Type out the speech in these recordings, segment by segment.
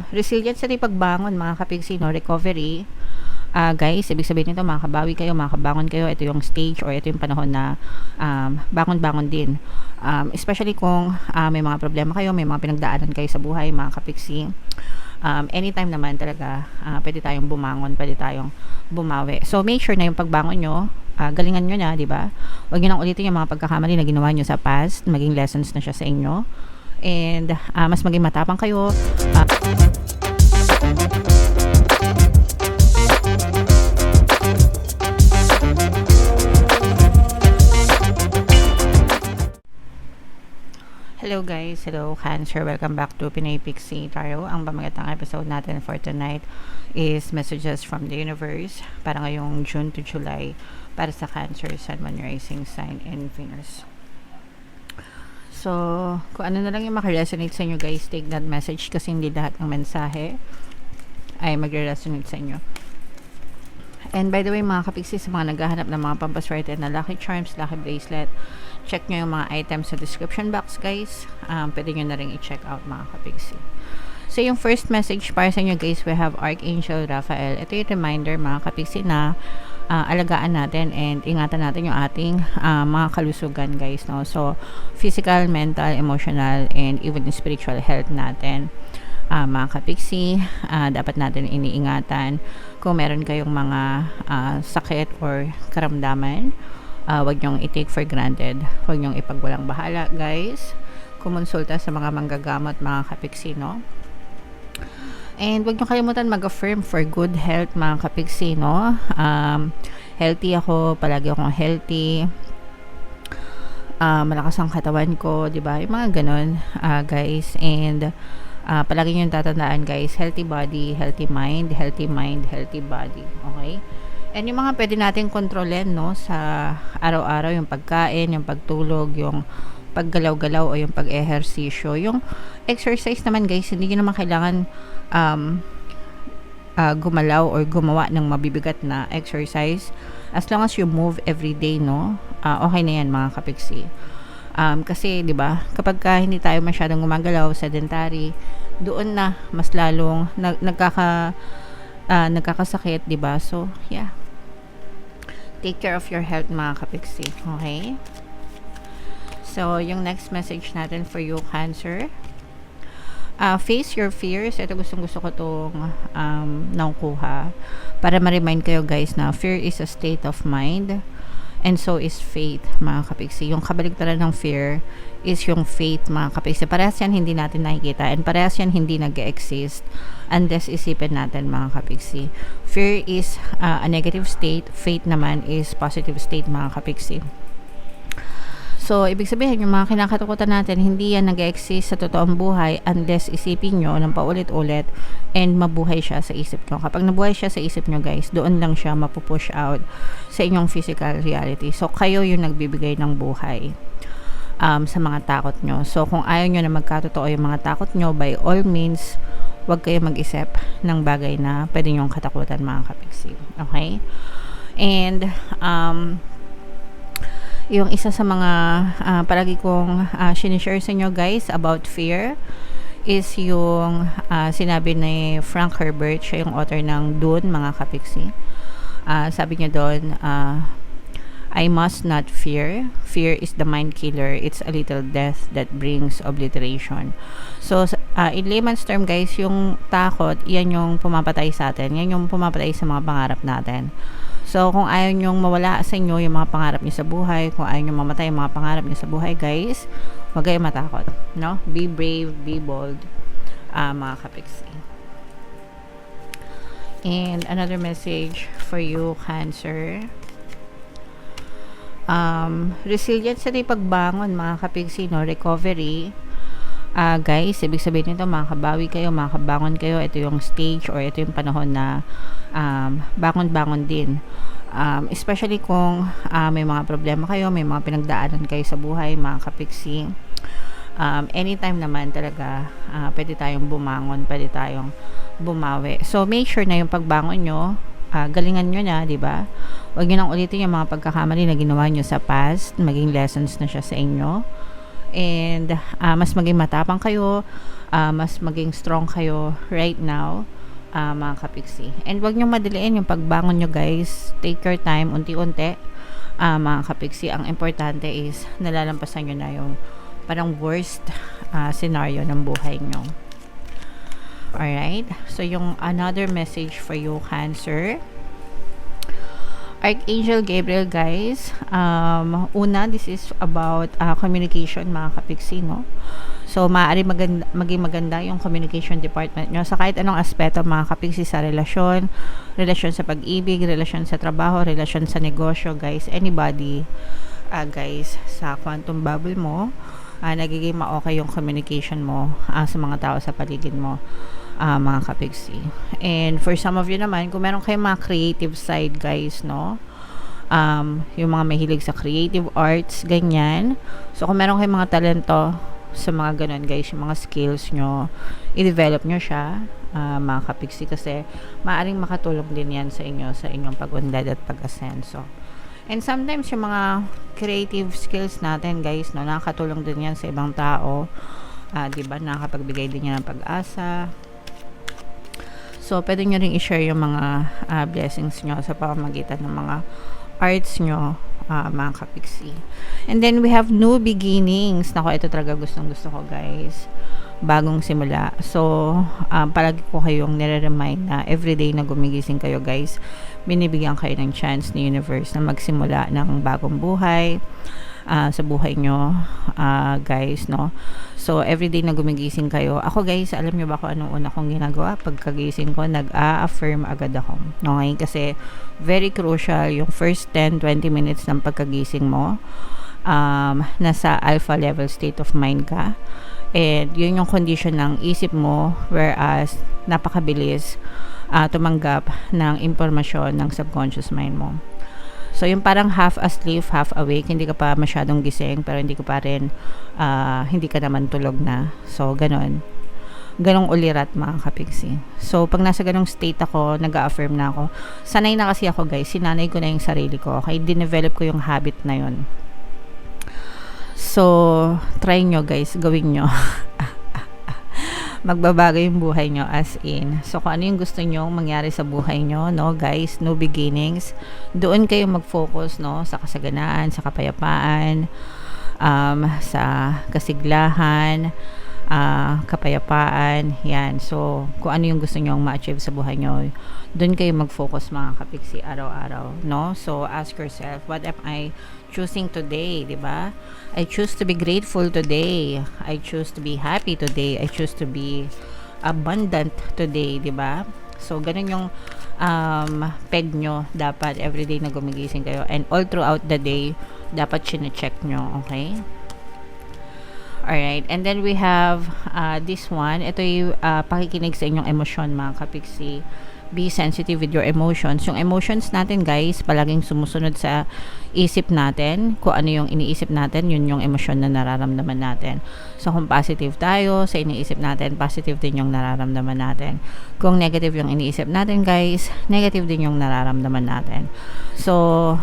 Resilient sa pagbangon mga kapigsi, no? Recovery. Guys, ibig sabihin nito, makabawi kayo, makabangon kayo. Ito yung stage or ito yung panahon na bangon-bangon din. Especially kung may mga problema kayo, may mga pinagdaanan kayo sa buhay, mga kapigsi. Anytime naman talaga, pwede tayong bumangon, pwede tayong bumawi. So, make sure na yung pagbangon nyo, galingan nyo na, di ba? Huwag nyo nang ulitin yung mga pagkakamali na ginawa nyo sa past. Maging lessons na siya sa inyo. And mas maging matapang kayo. Hello guys, hello Cancer, welcome back to Pinay Pixie Tarot. Ang pamagatang episode natin for tonight is messages from the universe para ngayong June to July para sa Cancer, Sun, Moon, Rising Sign, and Venus. So, kung ano na lang yung makaresonate sa inyo guys, take that message kasi hindi lahat ng mensahe ay magre-resonate sa inyo. And by the way mga kapigsi, sa mga naghahanap ng mga pampaswerte na lucky charms, lucky bracelet, check nyo yung mga items sa description box guys. Pwede nyo na rin i-check out mga kapigsi. So yung first message para sa inyo guys, we have Archangel Raphael. Ito yung reminder mga kapigsi na alagaan natin and ingatan natin yung ating mga kalusugan guys, no? So physical, mental, emotional, and even spiritual health natin. Mga kapigsi, dapat natin iniingatan kung meron kayong mga sakit or karamdaman. Huwag nyong i-take for granted, huwag nyong ipagwalang bahala guys. Kumonsulta sa mga manggagamot mga kapigsi, no? And huwag nyong kalimutan mag-affirm for good health mga kapigsi, no? Healthy ako, palagi akong healthy, malakas ang katawan ko, diba? Yung mga ganon guys. And palagi nyo tatandaan guys, healthy body, healthy mind, healthy mind, healthy body. Okay? And yung mga pwede natin kontrolin, no, sa araw-araw, yung pagkain, yung pagtulog, yung paggalaw-galaw o yung pag-ehersisyo. Yung exercise naman guys, hindi nyo naman kailangan gumalaw or gumawa ng mabibigat na exercise. As long as you move every day, no, okay na yan mga kapigsi. Kasi 'di ba, kapag hindi tayo masyadong gumagalaw, sedentary, doon na mas lalong nagkakasakit, 'di ba? So, yeah. Take care of your health mga kapigsi, okay? So, yung next message natin for you Cancer. Face your fears. Ito gusto ko tong nakukuha para ma-remind kayo guys na fear is a state of mind. And so is faith, mga kapigsi. Yung kabaligtaran ng fear is yung faith, mga kapigsi. Parehas yan hindi natin nakikita and parehas yan hindi nag-exist unless isipin natin, mga kapigsi. Fear is a negative state. Faith naman is positive state, mga kapigsi. So, ibig sabihin, yung mga kinakatakutan natin, hindi yan nag-exist sa totoong buhay unless isipin nyo ng paulit-ulit and mabuhay siya sa isip nyo. Kapag nabuhay siya sa isip nyo guys, doon lang siya mapupush out sa inyong physical reality. So, kayo yung nagbibigay ng buhay sa mga takot nyo. So, kung ayaw nyo na magkatotoo yung mga takot nyo, by all means, huwag kayo mag-isip ng bagay na pwede nyong katakutan, mga kapigsi. Okay? And, yung isa sa mga palagi kong sinishare sa inyo guys about fear is yung sinabi ni Frank Herbert. Siya yung author ng Dune, mga kapigsi. Sabi niya doon, I must not fear. Fear is the mind killer. It's a little death that brings obliteration. So, in layman's term guys, yung takot, yan yung pumapatay sa atin. Yan yung pumapatay sa mga pangarap natin. So, kung ayaw nyong mawala sa inyo yung mga pangarap niyo sa buhay, kung ayaw nyong mamatay yung mga pangarap niyo sa buhay, guys, huwag kayong matakot, no? Be brave, be bold, mga kapigsi. And another message for you, Cancer. Resilient sa pagbangon, mga kapigsi, no? Recovery. Guys, ibig sabihin nito, makabawi kayo, makabangon kayo. Ito yung stage or ito yung panahon na bangon-bangon din. Especially kung may mga problema kayo, may mga pinagdaanan kayo sa buhay, mga kapigsi. Anytime naman talaga, pwede tayong bumangon, pwede tayong bumawi. So, make sure na yung pagbangon nyo, galingan nyo na, di ba? Huwag nyo nang ulitin yung mga pagkakamali na ginawa nyo sa past. Maging lessons na siya sa inyo. And mas maging matapang kayo, mas maging strong kayo right now, mga kapiksi. And wag nyo madaliin yung pagbangon nyo, guys. Take your time, unti-unti, mga kapiksi. Ang importante is nalalampasan nyo na yung parang worst scenario ng buhay nyo. Alright? So, yung another message for you, Cancer. Archangel Gabriel, guys. Una, this is about communication, mga kapiksi, no? So, maaari maging maganda yung communication department nyo sa kahit anong aspeto, mga kapiksi, sa relasyon sa pag-ibig, relasyon sa trabaho, relasyon sa negosyo, guys. Anybody, guys, sa quantum bubble mo, nagiging ma-okay yung communication mo sa mga tao sa paligid mo, mga kapiksi. And for some of you naman, kung meron kayong mga creative side, guys, no? Yung mga mahilig sa creative arts, ganyan. So, kung meron kayong mga talento sa mga ganun, guys, yung mga skills nyo, i-develop nyo siya, mga kapiksi, kasi maaring makatulong din yan sa inyong pag-unlad at pag-asenso. And sometimes yung mga creative skills natin, guys, no, nakakatulong din yan sa ibang tao, diba, nakakapagbigay din yan ng pag-asa. So, pwede nyo rin i-share yung mga blessings nyo sa pamamagitan ng mga arts nyo, mga kapiksi. And then we have new beginnings. Nako, ito talaga gustong gusto ko, guys. Bagong simula. So, palagi ko kayong nire-remind na everyday na gumigising kayo, guys, binibigyan kayo ng chance ni universe na magsimula ng bagong buhay sa buhay nyo, guys, no? So, everyday na gumigising kayo. Ako, guys, alam nyo ba kung anong una kong ginagawa? Pagkagising ko, nag-a-affirm agad ako. Okay? Kasi, very crucial yung first 10-20 minutes ng pagkagising mo. Nasa alpha level state of mind ka. And, yun yung condition ng isip mo, whereas, napakabilis tumanggap ng impormasyon ng subconscious mind mo. So, yung parang half asleep, half awake, hindi ka pa masyadong gising, pero hindi ka naman tulog na. So, ganun. Ganong ulirat, mga kapiksi. So, pag nasa ganong state ako, nag-a-affirm na ako. Sanay na kasi ako, guys. Sinanay ko na yung sarili ko. Okay? Dinevelop ko yung habit na yun. So, try nyo, guys. Gawin nyo. Magbabago yung buhay nyo, as in. So, kung ano yung gusto nyo mangyari sa buhay nyo, no, guys, no beginnings, doon kayo mag-focus, no, sa kasaganaan, sa kapayapaan, sa kasiglahan, kapayapaan, yan. So, kung ano yung gusto nyo ma-achieve sa buhay nyo, doon kayo mag-focus, mga kapiksi, araw-araw, no? So, ask yourself, what am I choosing today, diba? I choose to be grateful today. I choose to be happy today. I choose to be abundant today, diba? So, ganun yung peg nyo dapat everyday na gumigising kayo. And all throughout the day, dapat chine-check nyo, okay? Alright, and then we have this one. Ito yung pakikinig sa inyong emosyon, mga kapiksi. Be sensitive with your emotions. Yung emotions natin, guys, palaging sumusunod sa isip natin. Kung ano yung iniisip natin, yun yung emosyon na nararamdaman natin. So, kung positive tayo sa iniisip natin, positive din yung nararamdaman natin. Kung negative yung iniisip natin, guys, negative din yung nararamdaman natin. So,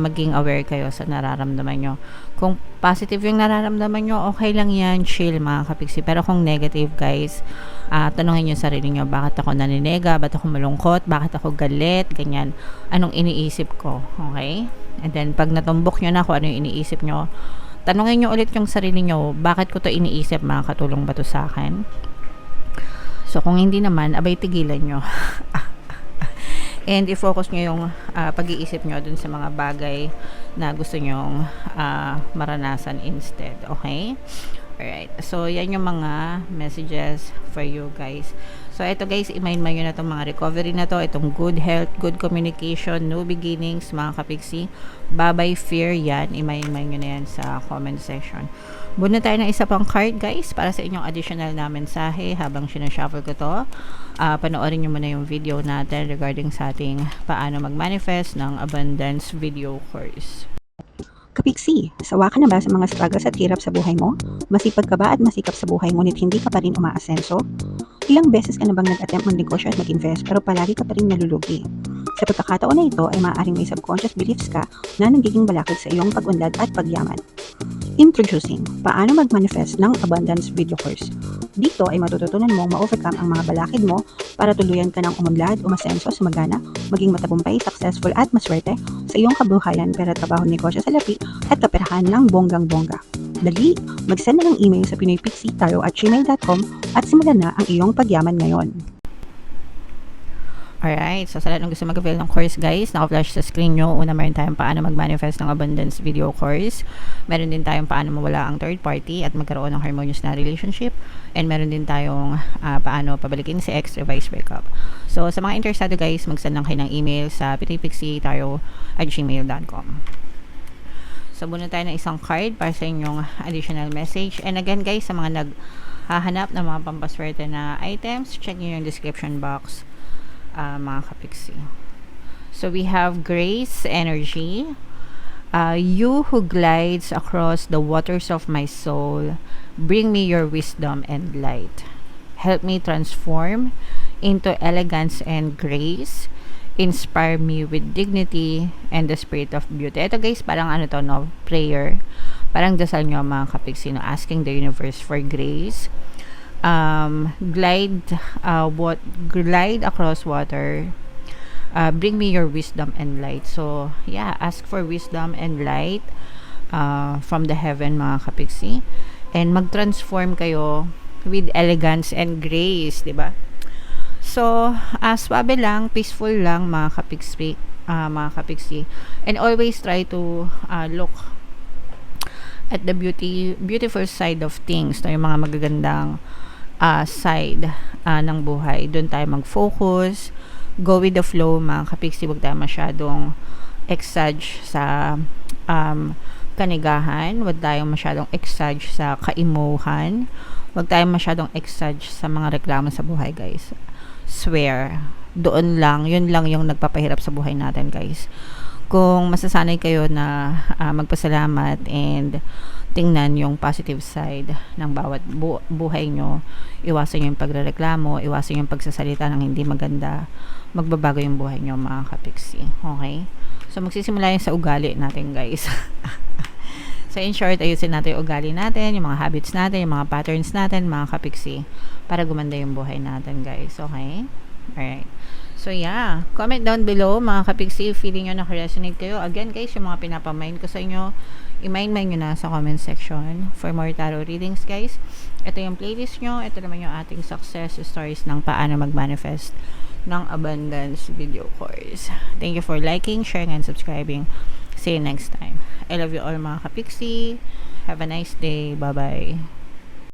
maging aware kayo sa nararamdaman nyo. Kung positive yung nararamdaman nyo, okay lang yan, chill, mga kapiksi. Pero kung negative, guys, tanungin nyo sarili nyo, bakit ako naninega, bakit ako malungkot, bakit ako galit, ganyan, anong iniisip ko, okay? And then, pag natumbok nyo na kung ano yung iniisip nyo, tanungin nyo ulit yung sarili nyo, bakit ko to iniisip, makakatulong ba to sa akin? So, kung hindi naman, abay tigilan nyo. And i-focus nyo yung pag-iisip nyo dun sa mga bagay na gusto nyong maranasan instead. Okay? Alright. So, yan yung mga messages for you guys. So, ito guys, i-mind nyo na itong mga recovery na to. Itong good health, good communication, new beginnings, mga kapiksi. Bye-bye fear, yan. I-mind nyo na yan sa comment section. Buna tayo ng isa pang card guys para sa inyong additional na mensahe habang sinashuffle ko to. Panoorin nyo muna yung video natin regarding sa ating paano mag-manifest ng abundance video course. Kapiksi, sawa ka na ba sa mga struggles at hirap sa buhay mo? Masipag ka ba at masikap sa buhay ngunit hindi ka pa rin umaasenso? Ilang beses ka na bang nag-attempt mag-negosyo at mag-invest pero palagi ka pa rin nalulugi? Sa pagkakataon na ito ay maaaring may subconscious beliefs ka na nagiging balakid sa iyong pag-unlad at pagyaman. Introducing, paano mag-manifest ng abundance video course. Dito ay matututunan mong ma-overcome ang mga balakid mo para tuluyan ka ng umunlad, umasenso, sumagana, maging matagumpay, successful at maswerte sa iyong kabuhayan, pera, trabaho, negosyo, salapi at kaperahan ng bonggang-bongga. Dali, mag-send na ng email sa pinoypixie@gmail.com at simulan na ang iyong pagyaman ngayon. Alright, so sa lahat ng gusto mag-avail ng course guys, naka-flash sa screen nyo. Una, meron tayong paano mag-manifest ng abundance video course. Meron din tayong paano mawala ang third party at magkaroon ng harmonious na relationship. And meron din tayong paano pabalikin si ex, revise, breakup. So sa mga interesado guys, mag-send lang kayo ng email sa pinoypixie@gmail.com. So muna tayo ng isang card para sa inyong additional message. And again guys, sa mga naghahanap ng mga pampaswerte na items, check nyo yung description box. Mga kapiksi. So we have Grace energy. You who glides across the waters of my soul, bring me your wisdom and light. Help me transform into elegance and grace. Inspire me with dignity and the spirit of beauty. Ito guys, parang ano to, no? Prayer. Parang dasal nyo mga kapiksi, no? Asking the universe for grace. Glide across water. Bring me your wisdom and light. So yeah, ask for wisdom and light from the heaven mga kapiksi, and mag-transform kayo with elegance and grace, diba? So swabe lang, peaceful lang mga kapiksi, and always try to look at the beautiful side of things, no? Yung mga magagandang side ng buhay. Doon tayo mag-focus, go with the flow mga kapiksi. Huwag tayo masyadong exage sa kanigahan, huwag tayo masyadong exage sa kaimuhan, huwag tayo masyadong exage sa mga reklamo sa buhay guys. Swear, doon lang, yun lang yung nagpapahirap sa buhay natin guys. Kung masasanay kayo na magpasalamat and tingnan yung positive side ng bawat buhay nyo, iwasan yung pagrereklamo, iwasan yung pagsasalita ng hindi maganda, magbabago yung buhay nyo mga kapiksi. Okay? So magsisimula yun sa ugali natin guys. So in short, ayusin natin yung ugali natin, yung mga habits natin, yung mga patterns natin mga kapiksi, para gumanda yung buhay natin guys. Okay? Alright. So yeah, comment down below mga kapiksi if feeling nyo nakaresonate kayo. Again guys, yung mga pinapamind ko sa inyo, i-mind nyo na sa comment section for more tarot readings guys. Ito yung playlist nyo, ito naman yung ating success stories ng paano mag-manifest ng abundance video course. Thank you for liking, sharing, and subscribing. See you next time. I love you all mga kapiksi. Have a nice day. Bye bye.